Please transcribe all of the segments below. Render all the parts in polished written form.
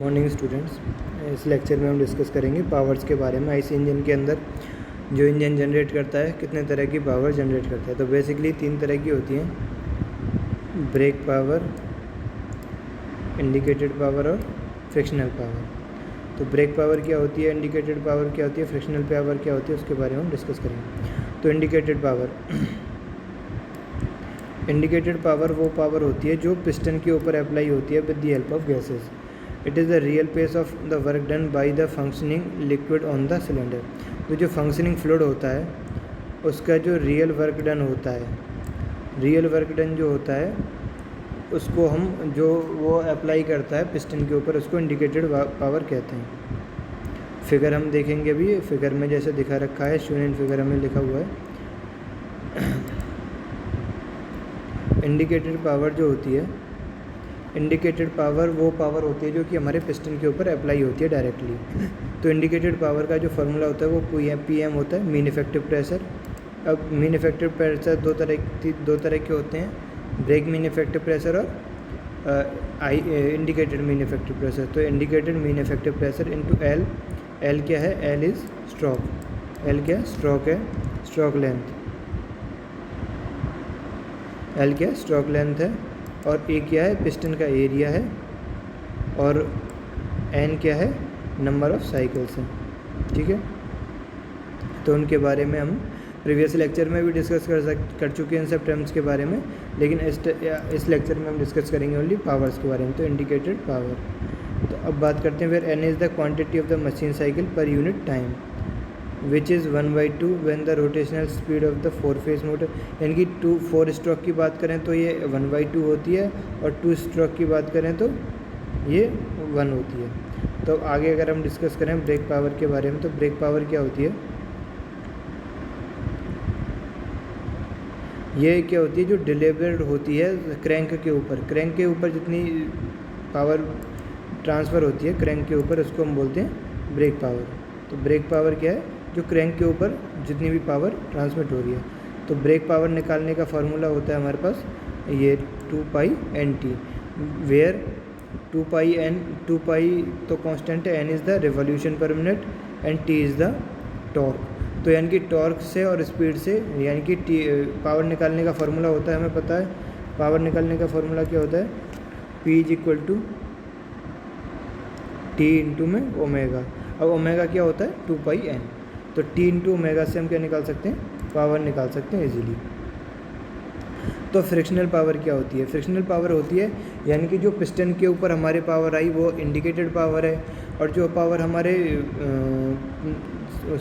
Morning students, इस lecture में हम डिस्कस करेंगे पावर्स के बारे में। आईसी इंजन के अंदर जो इंजन जनरेट करता है कितने तरह की पावर जनरेट करता है। तो बेसिकली 3 तरह की होती हैं, ब्रेक पावर, इंडिकेटेड पावर और फ्रिक्शनल पावर। तो ब्रेक पावर क्या होती है, इंडिकेटेड पावर क्या होती है, फ्रिक्शनल पावर क्या होती है, उसके बारे में हम डिस्कस करेंगे। तो इंडिकेटेड पावर इंडिकेटेड पावर वो पावर होती है जो पिस्टन के ऊपर अप्लाई होती है with the help of gases. It is the real pace of the work done by the functioning liquid on the cylinder. तो जो फंक्शनिंग फ्लूइड होता है उसका जो रियल वर्क डन होता है, रियल वर्क डन जो होता है उसको हम जो वो अप्लाई करता है पिस्टन के ऊपर, उसको इंडिकेटेड पावर कहते हैं। फिगर हम देखेंगे अभी, फिगर में जैसे दिखा रखा है, शून्य फिगर में लिखा हुआ है। इंडिकेटेड पावर जो होती है, इंडिकेटेड पावर वो पावर होती है जो कि हमारे पिस्टन के ऊपर अप्लाई होती है डायरेक्टली। तो इंडिकेटेड पावर का जो फार्मूला होता है वो पीएम होता है, मीन इफेक्टिव प्रेशर। अब मीन इफेक्टिव प्रेशर दो तरह के होते हैं, ब्रेक मीन इफेक्टिव प्रेशर और इंडिकेटेड मीन इफेक्टिव प्रेशर। तो indicated mean effective pressure into L. L क्या है, एल इज़ स्ट्रोक। एल क्या है, स्ट्रोक है, स्ट्रोक लेंथ। एल क्या है, स्ट्रोक लेंथ है। और ए क्या है, पिस्टन का एरिया है। और एन क्या है, नंबर ऑफ साइकिल्स है। ठीक है, तो उनके बारे में हम प्रीवियस लेक्चर में भी डिस्कस कर चुके हैं इन सब टर्म्स के बारे में, लेकिन इस लेक्चर में हम डिस्कस करेंगे ओनली पावर्स के बारे में। तो इंडिकेटेड पावर। तो अब बात करते हैं, where N is the quantity of the machine cycle per unit time which is 1/2 when the rotational speed of the 4 phase motor. यानी कि 4 स्ट्रोक की बात करें तो ये 1/2 होती है, और 2 स्ट्रोक की बात करें तो ये 1 होती है। तो आगे अगर हम डिस्कस करें ब्रेक पावर के बारे में, तो ब्रेक पावर क्या होती है, ये क्या होती है, जो डिलीवर्ड होती है क्रैंक के ऊपर। क्रैंक के ऊपर जितनी पावर ट्रांसफ़र होती है क्रैंक के ऊपर, उसको हम बोलते हैं ब्रेक पावर। तो ब्रेक पावर क्या है, जो क्रैंक के ऊपर जितनी भी पावर ट्रांसमिट हो रही है। तो ब्रेक पावर निकालने का फार्मूला होता है हमारे पास ये 2π/NT, वेयर 2π तो कांस्टेंट है, n इज़ द रिवॉल्यूशन पर minute and t is the torque. तो यानी कि टॉर्क से और स्पीड से, यानी कि पावर निकालने का फार्मूला होता है, हमें पता है पावर निकालने का फार्मूला क्या होता है, P = T इंटू में ओमेगा। अब ओमेगा क्या होता है, 2πN। तो T इंटू ओमेगा से हम क्या निकाल सकते हैं, पावर निकाल सकते हैं इजीली। तो फ्रिक्शनल पावर क्या होती है, फ्रिक्शनल पावर होती है यानी कि जो पिस्टन के ऊपर हमारे पावर आई वो इंडिकेटेड पावर है, और जो पावर हमारे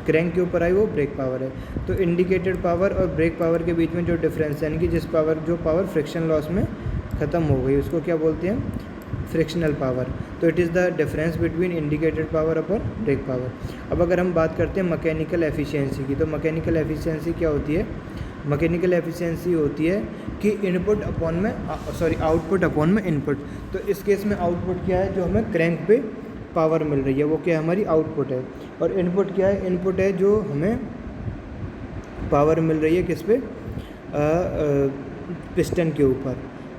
क्रैंक के ऊपर आई वो ब्रेक पावर है। तो इंडिकेटेड पावर और ब्रेक पावर के बीच में जो डिफरेंस, यानी कि जो पावर फ्रिक्शन लॉस में ख़त्म हो गई, उसको क्या बोलते हैं, फ्रिक्शनल पावर। तो it is the difference between indicated power upon brake power. अब अगर हम बात करते हैं मैकेनिकल एफिशिएंसी की, तो मैकेनिकल एफिशिएंसी क्या होती है, मैकेनिकल एफिशिएंसी होती है कि आउटपुट अपॉन में इनपुट। तो इस केस में आउटपुट क्या है, जो हमें क्रैंक पे पावर मिल रही है वो क्या है, हमारी आउटपुट है। और इनपुट क्या है, इनपुट है जो हमें पावर मिल रही है किस पे, पिस्टन के ऊपर।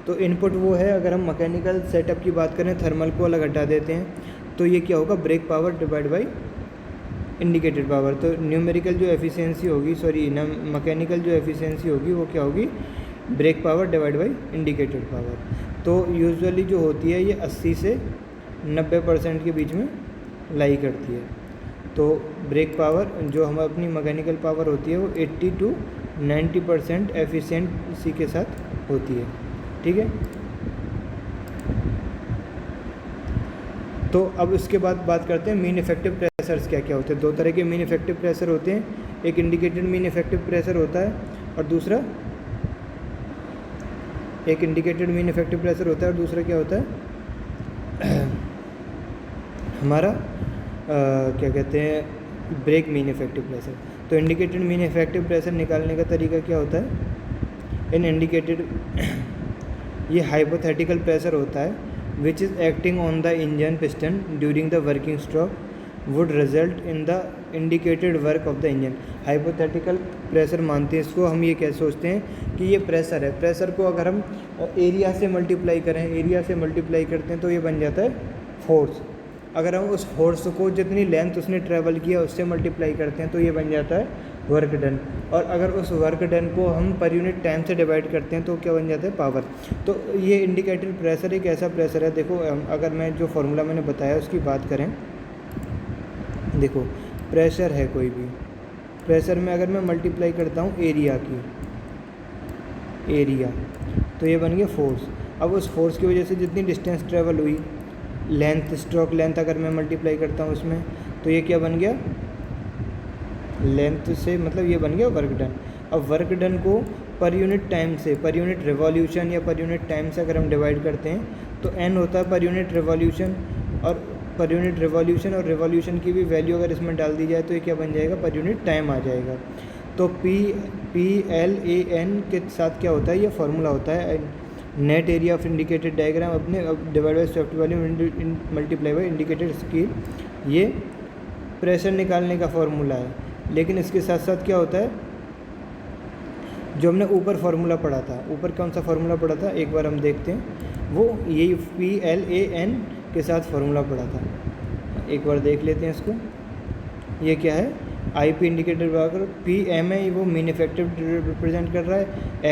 तो इनपुट वो है, अगर हम मैकेनिकल सेटअप की बात करें, थर्मल को अलग हटा देते हैं, तो ये क्या होगा, brake power divide by indicated power. तो न्यूमेरिकल जो एफिशिएंसी होगी, मैकेनिकल जो एफिशिएंसी होगी वो क्या होगी, brake power divide by indicated power. तो यूजुअली जो होती है ये 80 से 90% के बीच में लाई करती है। तो ब्रेक पावर जो हम अपनी मैकेनिकल पावर होती है वो 80 to 90% एफिशिएंसी के साथ होती है। ठीक है, तो अब इसके बाद बात करते हैं मीन इफेक्टिव प्रेशर्स क्या क्या होते हैं। 2 तरह के मीन इफेक्टिव प्रेशर होते हैं, एक इंडिकेटेड मीन इफेक्टिव प्रेशर होता है और दूसरा एक इंडिकेटेड मीन इफेक्टिव प्रेशर होता है और दूसरा क्या होता है हमारा क्या कहते हैं, ब्रेक मीन इफेक्टिव प्रेशर। तो इंडिकेटेड मीन इफेक्टिव प्रेशर निकालने का तरीका क्या होता है, इन इंडिकेटेड ये हाइपोथेटिकल प्रेशर होता है which is acting on the engine piston during the working stroke would result in the indicated work of the engine. Hypothetical pressure मानते हैं इसको हम, ये क्या सोचते हैं कि ये प्रेशर है, प्रेशर को अगर हम एरिया से मल्टीप्लाई करते हैं तो ये बन जाता है फोर्स। अगर हम उस फोर्स को जितनी लेंथ उसने ट्रैवल किया उससे मल्टीप्लाई करते हैं तो ये बन जाता है वर्क डन। और अगर उस वर्क डन को हम पर यूनिट टाइम से डिवाइड करते हैं तो क्या बन जाता है पावर। तो ये इंडिकेटेड प्रेशर एक ऐसा प्रेशर है, देखो अगर मैं जो फार्मूला मैंने बताया उसकी बात करें, देखो प्रेशर है कोई भी, प्रेशर में अगर मैं मल्टीप्लाई करता हूँ एरिया की, एरिया तो ये बन गया फोर्स। अब उस फोर्स की वजह से जितनी डिस्टेंस ट्रेवल हुई, लेंथ, स्ट्रोक लेंथ अगर मैं मल्टीप्लाई करता हूँ उसमें तो ये क्या बन गया, लेंथ से मतलब ये बन गया वर्क डन। अब वर्क डन को पर यूनिट टाइम से, पर यूनिट रिवॉल्यूशन या पर यूनिट टाइम से अगर हम डिवाइड करते हैं तो एन होता है पर यूनिट रिवॉल्यूशन, और पर यूनिट रिवॉल्यूशन और रिवॉल्यूशन की भी वैल्यू अगर इसमें डाल दी जाए तो ये क्या बन जाएगा, पर यूनिट टाइम आ जाएगा। तो PLAN के साथ क्या होता है, ये फार्मूला होता है net area of indicated diagram अपने divide by soft value multiply by indicated scale, ये प्रेशर निकालने का फार्मूला है। लेकिन इसके साथ साथ क्या होता है, जो हमने ऊपर फार्मूला पढ़ा था, ऊपर कौन सा फार्मूला पढ़ा था एक बार हम देखते हैं, वो यही PLAN के साथ फार्मूला पढ़ा था, एक बार देख लेते हैं इसको। ये क्या है, IP इंडिकेटर अगर PM है वो मीन इफेक्टिव रिप्रेजेंट कर रहा है,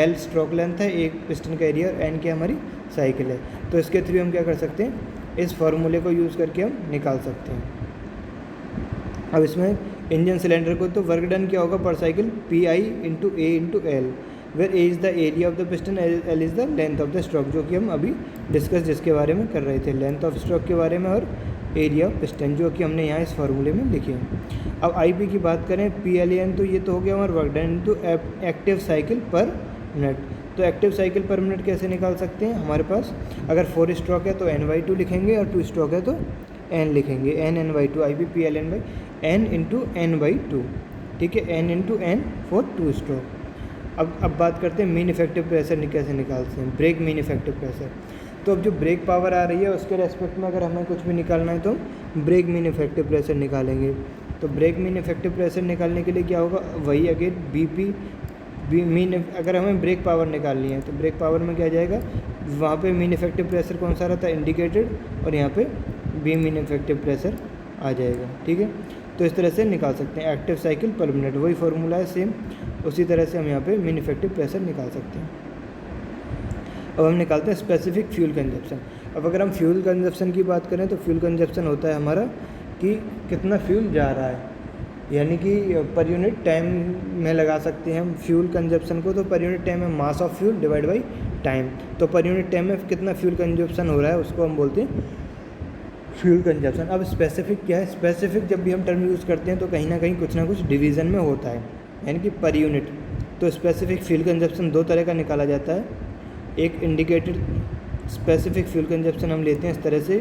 L स्ट्रोक लेंथ है, एक पिस्टन का एरिया, और N क्या हमारी साइकिल है। तो इसके थ्रू हम क्या कर सकते हैं, इस फार्मूले को यूज़ करके हम निकाल सकते हैं। अब इसमें इंजन सिलेंडर को तो वर्क डन क्या होगा per cycle, PI × A × L, where A is the area of the piston, L is the length of the stroke, जो कि हम अभी डिस्कस जिसके बारे में कर रहे थे, लेंथ ऑफ स्ट्रोक के बारे में और एरिया ऑफ पिस्टन, जो कि हमने यहाँ इस फार्मूले में लिखे हैं। अब IP की बात करें, PLAN तो ये तो हो गया हमारा work done into active cycle पर मिनट। तो एक्टिव साइकिल पर मिनट कैसे निकाल सकते हैं, हमारे पास अगर 4 स्ट्रोक है तो N/2 लिखेंगे और 2 स्ट्रोक है तो N लिखेंगे, N/2 IP PLN by N × N/2, ठीक है, N × N फॉर 2 स्ट्रोक। अब बात करते हैं मीन इफेक्टिव प्रेशर कैसे निकालते हैं, ब्रेक मीन इफेक्टिव प्रेशर। तो अब जो ब्रेक पावर आ रही है उसके रेस्पेक्ट में अगर हमें कुछ भी निकालना है तो ब्रेक मीन इफेक्टिव प्रेशर निकालेंगे। तो ब्रेक मीन इफेक्टिव प्रेशर निकालने के लिए क्या होगा, वही अगेन BP मीन, अगर हमें ब्रेक पावर निकालनी है तो ब्रेक पावर में क्या आ जाएगा, वहाँ पे मीन इफेक्टिव प्रेशर कौन सा रहता है, इंडिकेटेड, और यहाँ पे B मीन इफेक्टिव प्रेशर आ जाएगा, ठीक है। तो इस तरह से निकाल सकते हैं एक्टिव साइकिल पर मिनट, वही फार्मूला है सेम, उसी तरह से हम यहाँ पे मीन इफेक्टिव प्रेशर निकाल सकते हैं। अब हम निकालते हैं स्पेसिफिक फ्यूल कंजप्शन। अब अगर हम फ्यूल कंजप्शन की बात करें तो फ्यूल कंजप्शन होता है हमारा कि कितना फ्यूल जा रहा है, यानी कि पर यूनिट टाइम में लगा सकते हैं हम फ्यूल कंजप्शन को। तो पर यूनिट टाइम में mass of fuel divide by time, तो पर यूनिट टाइम में कितना फ्यूल कंजप्शन हो रहा है उसको हम बोलते हैं फ्यूल कंजप्शन। अब स्पेसिफिक क्या है, स्पेसिफिक जब भी हम टर्म यूज़ करते हैं तो कहीं ना कहीं कुछ ना कुछ डिवीज़न में होता है, यानी कि पर यूनिट। तो स्पेसिफिक फ्यूल कंजप्शन 2 तरह का निकाला जाता है, एक इंडिकेटेड स्पेसिफिक फ्यूल कंजप्शन हम लेते हैं इस तरह से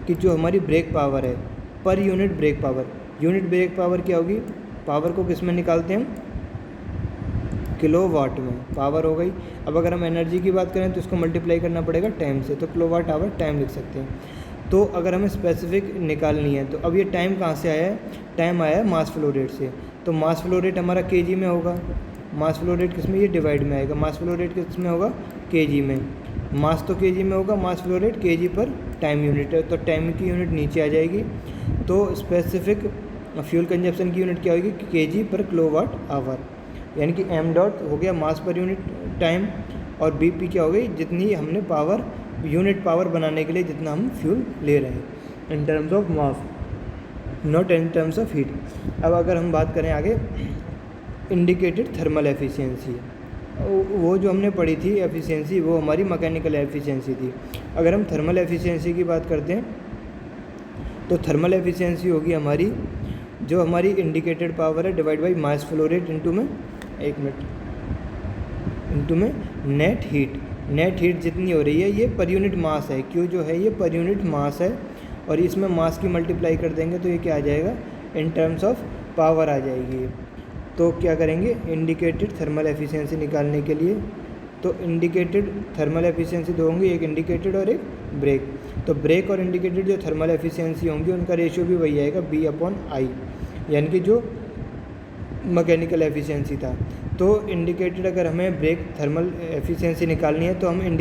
कि जो हमारी ब्रेक पावर है per unit brake power, unit brake power क्या होगी, पावर को किस में निकालते हैं हम, किलोवाट में पावर हो गई। अब अगर हम एनर्जी की बात करें तो इसको मल्टीप्लाई करना पड़ेगा टाइम से, तो किलोवाट आवर टाइम लिख सकते हैं। तो अगर हमें स्पेसिफिक निकालनी है तो अब ये टाइम कहाँ से आया है, टाइम आया है मास फ्लो रेट से। तो मास फ्लो रेट हमारा केजी में होगा, मास फ्लो रेट किस में, ये डिवाइड में आएगा, मास फ्लो रेट किस में होगा, केजी में, मास तो केजी में होगा, मास फ्लो रेट केजी पर टाइम यूनिट है, तो टाइम की यूनिट नीचे आ जाएगी। तो स्पेसिफिक फ्यूल कंजप्शन की यूनिट क्या होगी, केजी पर किलोवाट आवर, यानी कि m डॉट हो गया मास पर यूनिट टाइम, और BP क्या हो गई, जितनी हमने पावर, यूनिट पावर बनाने के लिए जितना हम फ्यूल ले रहे हैं in terms of mass, not in terms of heat. अब अगर हम बात करें आगे इंडिकेटेड थर्मल एफिशिएंसी, वो जो हमने पढ़ी थी एफिशिएंसी, वो हमारी मैकेनिकल एफिशिएंसी थी। अगर हम थर्मल एफिशिएंसी की बात करते हैं तो थर्मल एफिशिएंसी होगी हमारी, जो हमारी इंडिकेटेड पावर है divide by mass flow rate into में, एक मिनट, इंटू में नेट हीट। नेट हीट जितनी हो रही है ये पर यूनिट मास है, क्यों जो है ये पर यूनिट मास है, और इसमें मास की मल्टीप्लाई कर देंगे तो ये क्या आ जाएगा, इन टर्म्स ऑफ पावर आ जाएगी। तो क्या करेंगे, इंडिकेटेड थर्मल एफिशिएंसी निकालने के लिए, तो इंडिकेटेड थर्मल एफिशिएंसी दो होंगी, एक इंडिकेटेड और एक ब्रेक। तो ब्रेक और इंडिकेटेड जो थर्मल एफिशिएंसी होंगी उनका रेशियो भी वही आएगा B/I, यानी कि जो मैकेनिकल एफिशिएंसी था। तो इंडिकेटेड अगर हमें ब्रेक थर्मल एफिशिएंसी निकालनी है तो हम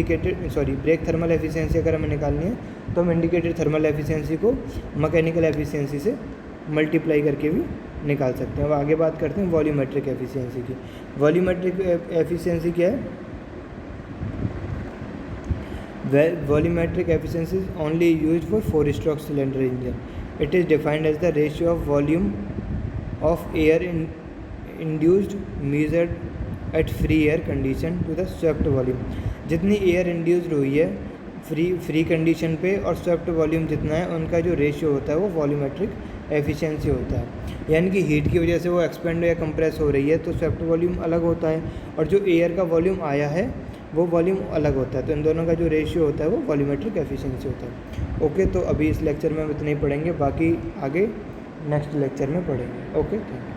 ब्रेक थर्मल एफिशिएंसी अगर हमें निकालनी है तो हम इंडिकेटेड थर्मल एफिशिएंसी को मैकेनिकल एफिशिएंसी से मल्टीप्लाई करके भी निकाल सकते हैं। अब आगे बात करते हैं वॉल्यूमेट्रिक एफिशिएंसी की। वॉल्यूमेट्रिक एफिशिएंसी क्या है? Volumetric efficiency is only used for 4-stroke cylinder engine. It is defined as the ratio of volume of air induced measured at free air condition to the swept volume. जितनी air induced हुई है free condition पे और swept volume जितना है उनका जो ratio होता है वो वॉल्यूमेट्रिक एफिशिएंसी होता है। यानी कि हीट की वजह से वो एक्सपेंड या कंप्रेस हो रही है तो स्वेप्ट वॉल्यूम अलग होता है और जो एयर का वॉल्यूम आया है वो वॉल्यूम अलग होता है। तो इन दोनों का जो रेशियो होता है वो वॉल्यूमेट्रिक एफिशिएंसी होता है। ओके, तो अभी इस लेक्चर में हम इतना ही पढ़ेंगे, बाकी आगे नेक्स्ट लेक्चर में पढ़ेंगे। Okay, thank you.